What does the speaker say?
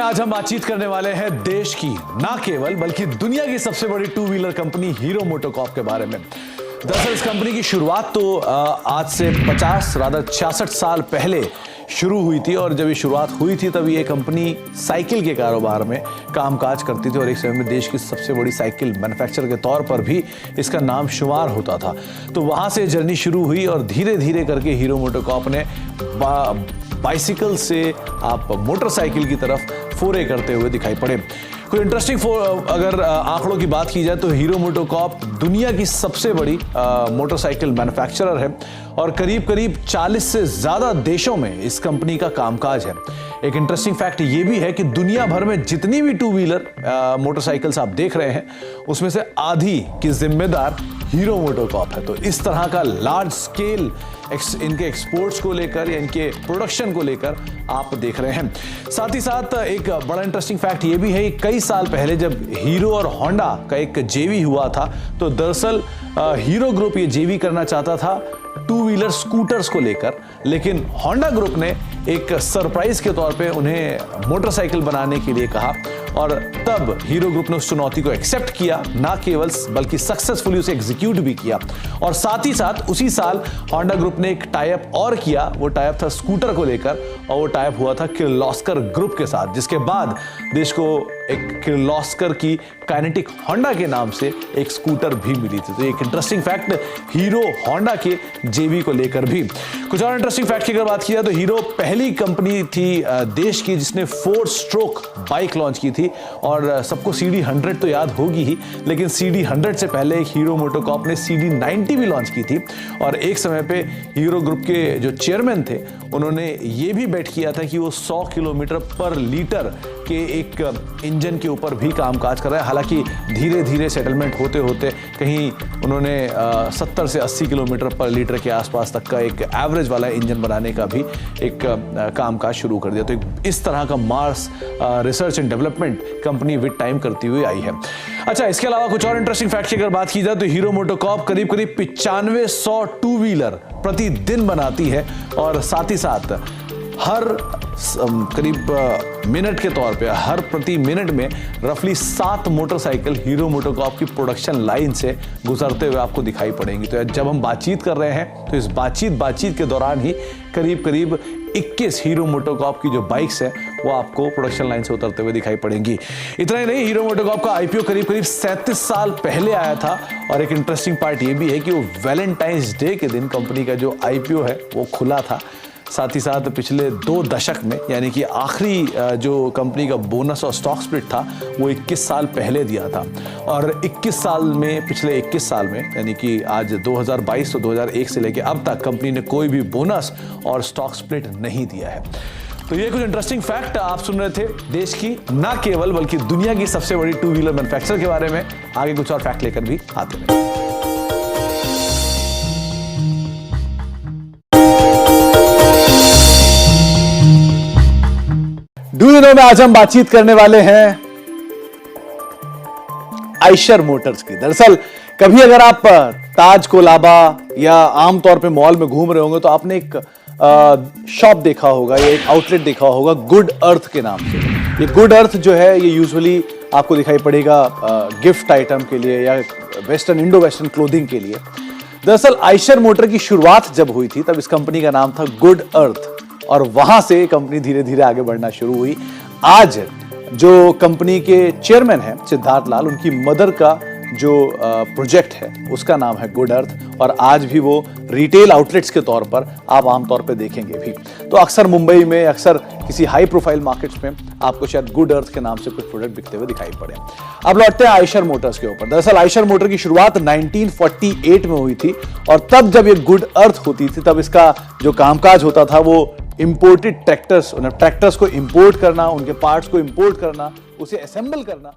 आज हम बातचीत करने वाले हैं देश की ना केवल बल्कि दुनिया की सबसे बड़ी two wheeler company hero MotoCorp के बारे में। दरअसल इस कंपनी की शुरुआत तो आज से 66 साल पहले शुरू हुई थी और जब ये शुरुआत हुई थी तब ये कंपनी साइकिल के कारोबार में कामकाज करती थी और एक समय में देश की सबसे बड़ी साइकिल मैन्युफैक्चरर के तौर पर भी इसका नाम शुमार होता था। तो वहाँ से जर्नी शुरू हुई और धीरे धीरे करके हीरो मोटोकॉर्प ने बाइसिकल से आप मोटरसाइकिल की तरफ फोरे करते हुए दिखाई पड़े। कोई इंटरेस्टिंग अगर आंकड़ों की बात की जाए तो हीरो मोटोकॉर्प दुनिया की सबसे बड़ी मोटरसाइकिल मैन्युफैक्चरर है और करीब करीब 40 से ज़्यादा देशों में इस कंपनी का कामकाज है। एक इंटरेस्टिंग फैक्ट ये भी है कि दुनिया भर में जितनी भी टू व्हीलर मोटरसाइकिल्स आप देख रहे हैं उसमें से आधी की जिम्मेदार हीरो मोटोकॉर्प है। तो इस तरह का लार्ज स्केल इनके एक्सपोर्ट्स को लेकर या इनके प्रोडक्शन को लेकर आप देख रहे हैं। साथ ही साथ एक बड़ा इंटरेस्टिंग फैक्ट ये भी है कि कई साल पहले जब हीरो और होंडा का एक जेवी हुआ था तो दरअसल हीरो ग्रुप ये जेवी करना चाहता था टू व्हीलर स्कूटर्स को लेकर, लेकिन होंडा ग्रुप ने एक सरप्राइज के तौर पे उन्हें मोटरसाइकिल बनाने के लिए कहा और तब हीरो ग्रुप ने उस चुनौती को एक्सेप्ट किया, ना केवल बल्कि सक्सेसफुली उसे एग्जीक्यूट भी किया। और साथ ही साथ उसी साल होंडा ग्रुप ने एक टाई अप और किया, वो टाई अप था स्कूटर को लेकर और वो टाई अप हुआ था किर्लोस्कर ग्रुप के साथ, जिसके बाद देश को एक किर्लोस्कर की काइनेटिक होंडा के नाम से एक स्कूटर भी मिली थी। तो एक इंटरेस्टिंग फैक्ट हीरो होंडा के जेवी को लेकर भी। कुछ और इंटरेस्टिंग फैक्ट की अगर बात की जाए तो हीरो पहली कंपनी थी देश की जिसने 4 स्ट्रोक बाइक लॉन्च की थी और सबको CD100 तो याद होगी ही, लेकिन CD100 से पहले एक हीरो मोटोकॉर्प ने CD90 भी लॉन्च की थी और एक समय पे हीरो ग्रुप के जो चेयरमैन थे उन्होंने ये भी बेट किया था कि वो 100 किलोमीटर पर लीटर के एक इंजन के ऊपर भी कामकाज कर रहा है। हालांकि धीरे धीरे सेटलमेंट होते होते कहीं उन्होंने 70 से 80 किलोमीटर पर लीटर के आसपास तक का एक एवरेज वाला इंजन बनाने का भी एक कामकाज शुरू कर दिया। तो इस तरह का Mars research and development company with time करती हुई आई है। अच्छा, इसके अलावा कुछ और इंटरेस्टिंग फैक्ट की अगर बात की जाए तो हीरो मोटोकॉर्प करीब करीब 9500 टू व्हीलर प्रतिदिन बनाती है और साथ ही साथ हर करीब मिनट के तौर पे हर प्रति मिनट में रफली 7 मोटरसाइकिल हीरो मोटोकॉर्प की प्रोडक्शन लाइन से गुजरते हुए आपको दिखाई पड़ेंगी। तो जब हम बातचीत कर रहे हैं तो इस बातचीत के दौरान ही करीब करीब 21 हीरो मोटोकॉर्प की जो बाइक्स हैं वो आपको प्रोडक्शन लाइन से उतरते हुए दिखाई पड़ेंगी। इतना ही नहीं, हीरो मोटोकॉर्प का आईपीओ करीब करीब 37 साल पहले आया था और एक इंटरेस्टिंग पार्ट ये भी है कि वो वैलेंटाइंस डे के दिन कंपनी का जो आईपीओ है वो खुला था। साथ ही साथ पिछले 2 दशक में यानी कि आखिरी जो कंपनी का बोनस और स्टॉक स्प्लिट था वो 21 साल पहले दिया था और 21 साल में पिछले 21 साल में यानी कि आज 2022 तो 2001 से लेकर अब तक कंपनी ने कोई भी बोनस और स्टॉक स्प्लिट नहीं दिया है। तो ये कुछ इंटरेस्टिंग फैक्ट आप सुन रहे थे देश की ना केवल बल्कि दुनिया की सबसे बड़ी टू व्हीलर मैन्युफैक्चरर के बारे में। आगे कुछ और फैक्ट लेकर भी आते हैं। डू यू नो में आज हम बातचीत करने वाले हैं आयशर मोटर्स की। दरअसल कभी अगर आप ताज कोलाबा या आमतौर पे मॉल में घूम रहे होंगे तो आपने एक शॉप देखा होगा या एक आउटलेट देखा होगा गुड अर्थ के नाम से। ये गुड अर्थ जो है ये यूजुअली आपको दिखाई पड़ेगा गिफ्ट आइटम के लिए या वेस्टर्न इंडो वेस्टर्न क्लोथिंग के लिए। दरअसल आयशर मोटर की शुरुआत जब हुई थी तब इस कंपनी का नाम था गुड अर्थ और वहां से कंपनी धीरे धीरे आगे बढ़ना शुरू हुई। आज जो कंपनी के चेयरमैन हैं सिद्धार्थ लाल, उनकी मदर का जो प्रोजेक्ट है उसका नाम है गुड अर्थ और आज भी वो रिटेल आउटलेट्स के तौर पर आप आमतौर पर देखेंगे भी। तो अक्सर मुंबई में अक्सर किसी हाई प्रोफाइल मार्केट्स में आपको शायद गुड अर्थ के नाम से कुछ प्रोडक्ट बिकते हुए दिखाई पड़े। अब लौटते हैं आयशर मोटर्स के ऊपर। दरअसल आयशर मोटर की शुरुआत 1948 में हुई थी और तब जब ये गुड अर्थ होती थी तब इसका जो कामकाज होता था वो इंपोर्टेड ट्रैक्टर्स को इंपोर्ट करना, उनके पार्ट्स को इंपोर्ट करना, उसे असेंबल करना।